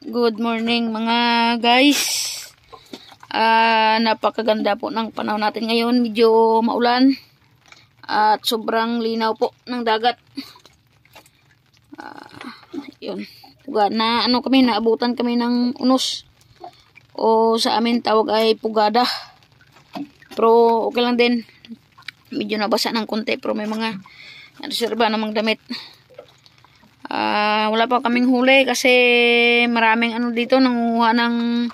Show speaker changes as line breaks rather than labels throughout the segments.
Good morning mga guys. Napakaganda po ng panahon natin ngayon. Medyo maulan at sobrang linaw po ng dagat. Yun. Na kami, naabutan kami ng unos. O sa amin tawag ay pugada. Pero okay lang din. Medyo nabasa ng konti pero may mga reserba namang damit. Wala pa kaming huli kasi maraming dito nanguha ng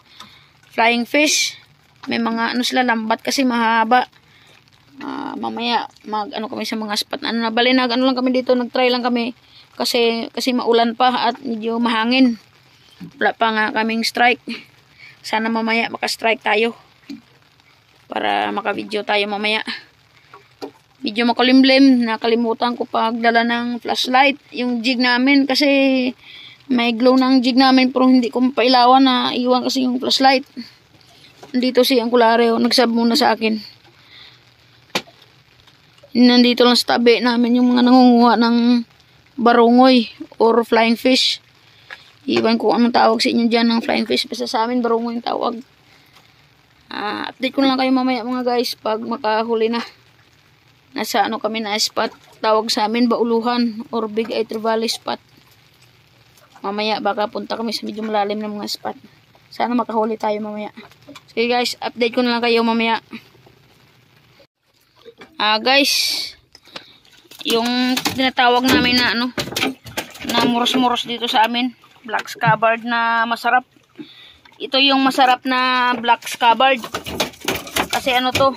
flying fish. May mga sila lambat kasi mahaba. Mamaya kami sa mga spot bali lang kami dito, nagtry lang kami kasi maulan pa at medyo mahangin. Wala pa nga kaming strike. Sana mamaya maka-strike tayo para maka-video tayo mamaya. Medyo makulimlim, nakalimutan ko pagdala ng flashlight, yung jig namin kasi may glow ng jig namin pero hindi ko mapailawan, na iwan kasi yung flashlight. Nandito si Angkulare, nagsab muna sa akin. Nandito lang sa tabi namin yung mga nangunguha ng barungoy or flying fish. Iwan ko anong tawag sa inyo dyan ng flying fish, basta sa amin barungoy yung tawag. Update ko na lang kayo mamaya mga guys pag makahuli na. Nasa kami na spot, tawag sa amin Bauluhan or Big Eye Valley spot. Mamaya baka punta kami sa medyo malalim ng mga spot. Sana makahuli tayo mamaya. Sige guys, update ko na lang kayo mamaya. Guys, yung tinatawag namin na na muros-muros dito sa amin, black scabbard na masarap. Ito yung masarap na black scabbard. Kasi to,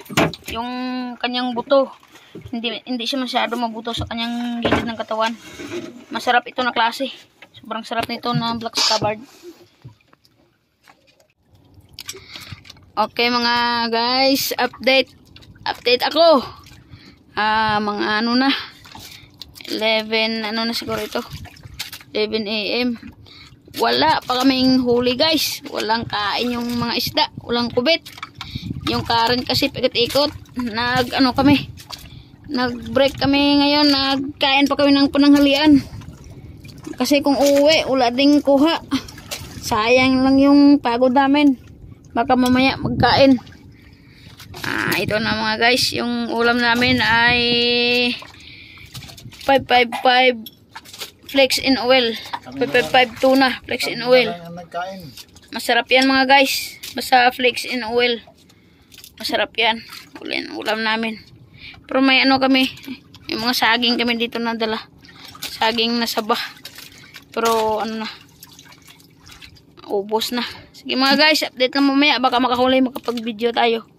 yung kanyang buto. Hindi siya masyado mabuto sa kanyang gilid ng katawan. Masarap ito na klase. Sobrang sarap nito na black scabbard. Okay mga guys, update ako. Mga na 11 na siguro ito, 11 AM. Wala pa kaming huli guys. Walang kain yung mga isda, walang kubit. Yung karen kasi pikot-ikot. Nag-break kami ngayon, nagkain pa kami ng pananghalian. Kasi kung uwi, wala ding kuha. Sayang lang yung pagod namin. Baka mamaya magkain. Ito na mga guys, yung ulam namin ay 555 flakes in oil. 555 tuna, flakes in oil. Masarap yan mga guys. Basta flakes in oil. Masarap yan. Ulam namin. Pero may kami, yung mga saging kami dito nadala. Saging na saba. Pero ubos na. Sige mga guys, update na mamaya. Baka makahuli, makapag-video tayo.